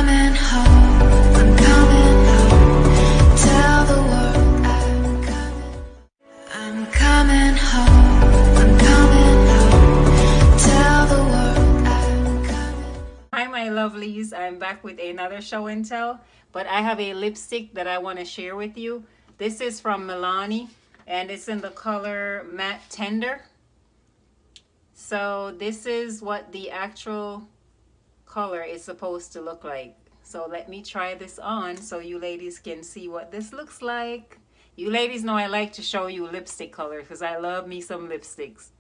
coming home, I'm coming home. Tell the world I'm coming home, I'm coming home. Tell the world I'm coming. Hi my lovelies, I'm back with another show and tell, but I have a lipstick that I want to share with you. This is from Milani and it's in the color Matte Tender. So this is what the actual color is supposed to look like. So let me try this on so you ladies can see what this looks like. You ladies know I like to show you lipstick color because I love me some lipsticks.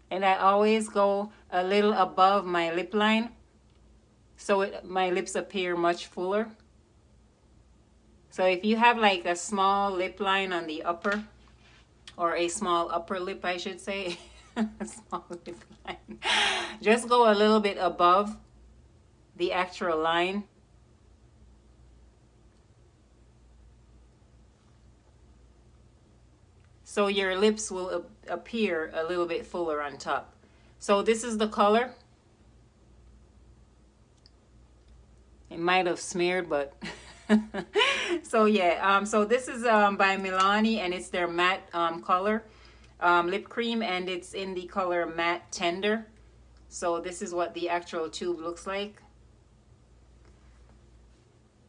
And I always go a little above my lip line so my lips appear much fuller. So if you have like a small lip line on the upper, or a small upper lip I should say, a small lip line, just go a little bit above the actual line. So your lips will appear a little bit fuller on top. So this is the color. It might have smeared, but so yeah, so this is by Milani and it's their matte color lip cream and it's in the color Matte Tender. So this is what the actual tube looks like.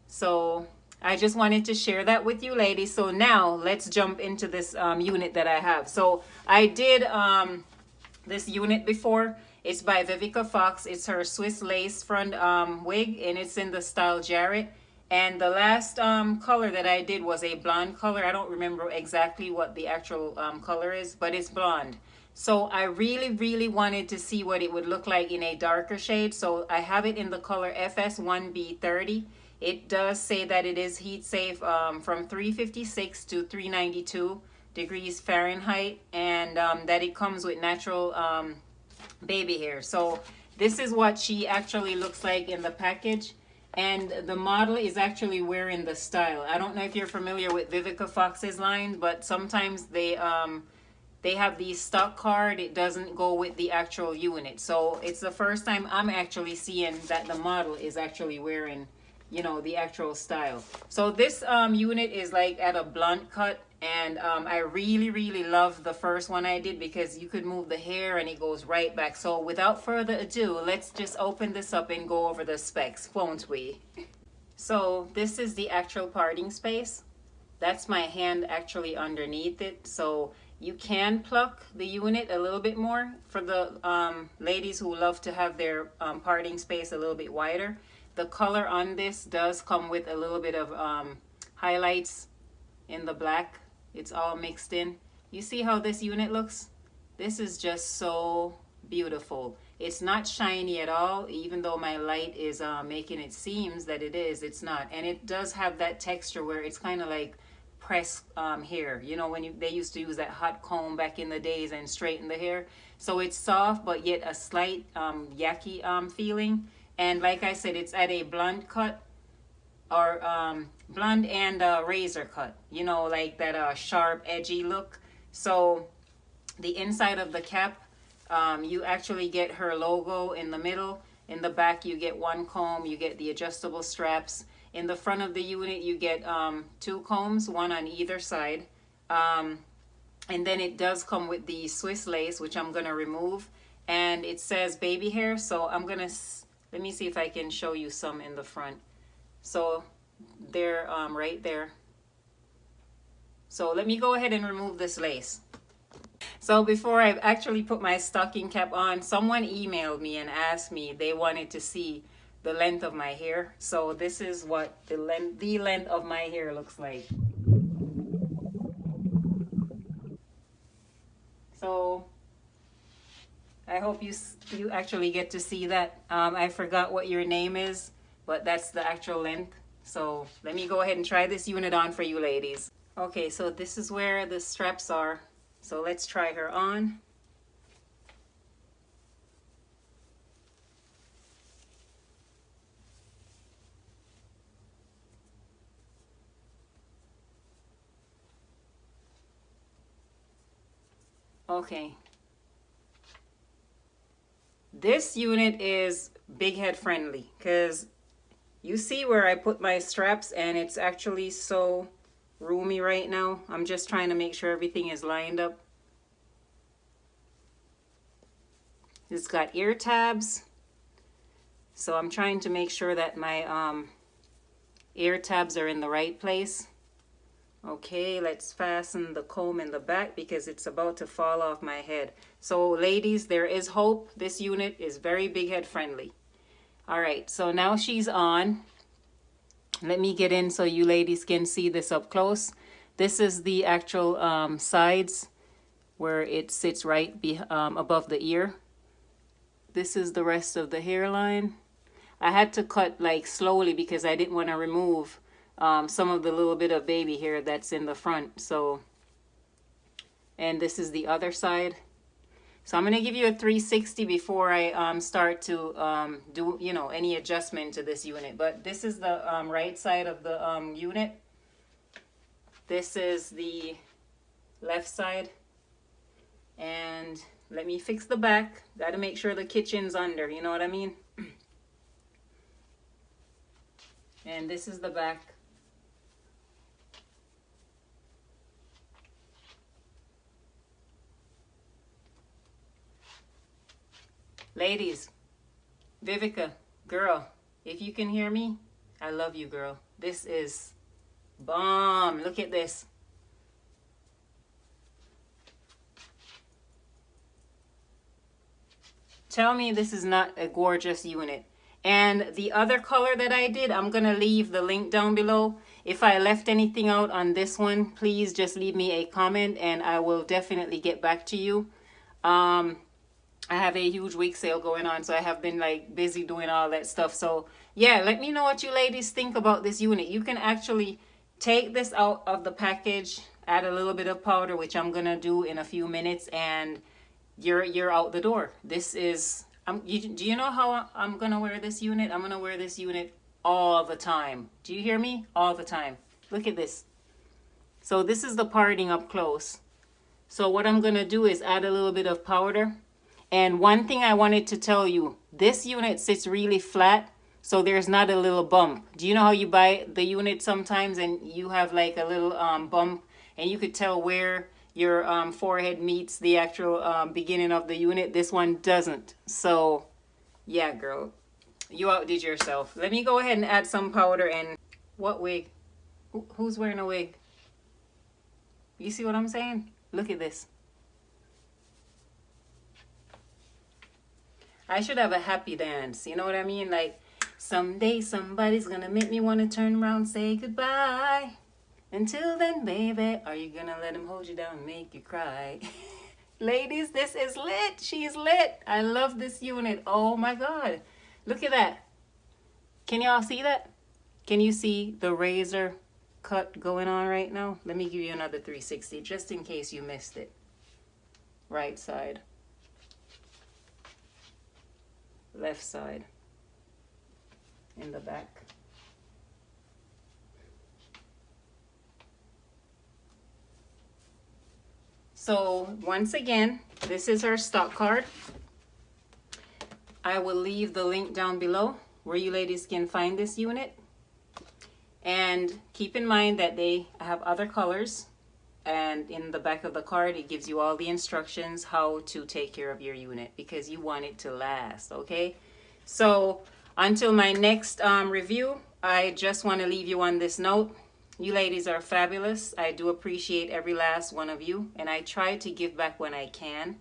So I just wanted to share that with you ladies. So now let's jump into this unit that I have. So I did this unit before. It's by Vivica Fox. It's her Swiss lace front wig and it's in the style Jarrett. And the last color that I did was a blonde color. I don't remember exactly what the actual color is, but it's blonde. So I really wanted to see what it would look like in a darker shade. So I have it in the color FS1B30. It does say that it is heat safe from 356 to 392 degrees Fahrenheit, and that it comes with natural baby hair. So this is what she actually looks like in the package. And the model is actually wearing the style. I don't know if you're familiar with Vivica Fox's line, but sometimes they have the stock card. It doesn't go with the actual unit. So it's the first time I'm actually seeing that the model is actually wearing, you know, the actual style. So this unit is like at a blunt cut, and I really love the first one I did because you could move the hair and it goes right back. So without further ado, let's just open this up and go over the specs, won't we? So this is the actual parting space. That's my hand actually underneath it. So you can pluck the unit a little bit more for the ladies who love to have their parting space a little bit wider. The color on this does come with a little bit of highlights in the black. It's all mixed in. You see how this unit looks? This is just so beautiful. It's not shiny at all, even though my light is making it seems that it is. It's not. And it does have that texture where it's kind of like pressed hair. You know, when they used to use that hot comb back in the days and straighten the hair. So it's soft, but yet a slight yaki feeling. And like I said, it's at a blunt cut, or blunt and razor cut, you know, like that sharp edgy look. So the inside of the cap, you actually get her logo in the middle. In the back you get one comb, you get the adjustable straps. In the front of the unit you get two combs, one on either side, and then it does come with the Swiss lace, which I'm gonna remove, and it says baby hair. So I'm gonna let me see if I can show you some in the front. So they're right there. So let me go ahead and remove this lace. So before I actually put my stocking cap on, someone emailed me and asked me they wanted to see the length of my hair. So this is what the length of my hair looks like. So I hope you actually get to see that. I forgot what your name is, but that's the actual length. So let me go ahead and try this unit on for you ladies. Okay, so this is where the straps are. So let's try her on. Okay. This unit is big head friendly because you see where I put my straps and it's actually so roomy right now. I'm just trying to make sure everything is lined up. It's got ear tabs. So I'm trying to make sure that my ear tabs are in the right place. Okay, let's fasten the comb in the back because it's about to fall off my head. So ladies, there is hope. This unit is very big head friendly. All right, so now she's on. Let me get in so you ladies can see this up close. This is the actual sides where it sits right above the ear. This is the rest of the hairline. I had to cut like slowly because I didn't want to remove some of the little bit of baby hair that's in the front. So, and this is the other side. So I'm going to give you a 360 before I start to do, you know, any adjustment to this unit. But this is the right side of the unit. This is the left side. And let me fix the back. Got to make sure the kitchen's under, you know what I mean? And this is the back. Ladies, Vivica, girl, if you can hear me, I love you, girl. This is bomb. Look at this. Tell me this is not a gorgeous unit. And the other color that I did, I'm going to leave the link down below. If I left anything out on this one, please just leave me a comment and I will definitely get back to you. I have a huge wig sale going on, so I have been like busy doing all that stuff. So yeah, let me know what you ladies think about this unit. You can actually take this out of the package, add a little bit of powder, which I'm gonna do in a few minutes, and you're out the door. This is do you know how I'm gonna wear this unit? I'm gonna wear this unit all the time. Do you hear me? All the time. Look at this. So this is the parting up close. So what I'm gonna do is add a little bit of powder. And one thing I wanted to tell you, this unit sits really flat, so there's not a little bump. Do you know how you buy the unit sometimes and you have like a little bump and you could tell where your forehead meets the actual beginning of the unit? This one doesn't. So yeah, girl, you outdid yourself. Let me go ahead and add some powder. And what wig? Who's wearing a wig? You see what I'm saying? Look at this. I should have a happy dance, you know what I mean? Like, someday somebody's gonna make me wanna turn around, say goodbye. Until then, baby, are you gonna let him hold you down and make you cry? Ladies, this is lit. She's lit. I love this unit. Oh my God. Look at that. Can y'all see that? Can you see the razor cut going on right now? Let me give you another 360 just in case you missed it. Right side. Left side in the back. So once again, this is her stock card. I will leave the link down below where you ladies can find this unit. And keep in mind that they have other colors. And in the back of the card, it gives you all the instructions how to take care of your unit because you want it to last, okay? So until my next review, I just want to leave you on this note. You ladies are fabulous. I do appreciate every last one of you, and I try to give back when I can.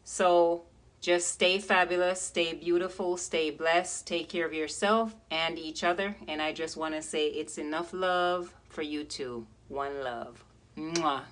So just stay fabulous, stay beautiful, stay blessed, take care of yourself and each other. And I just want to say it's enough love for you too. One love. Mwah.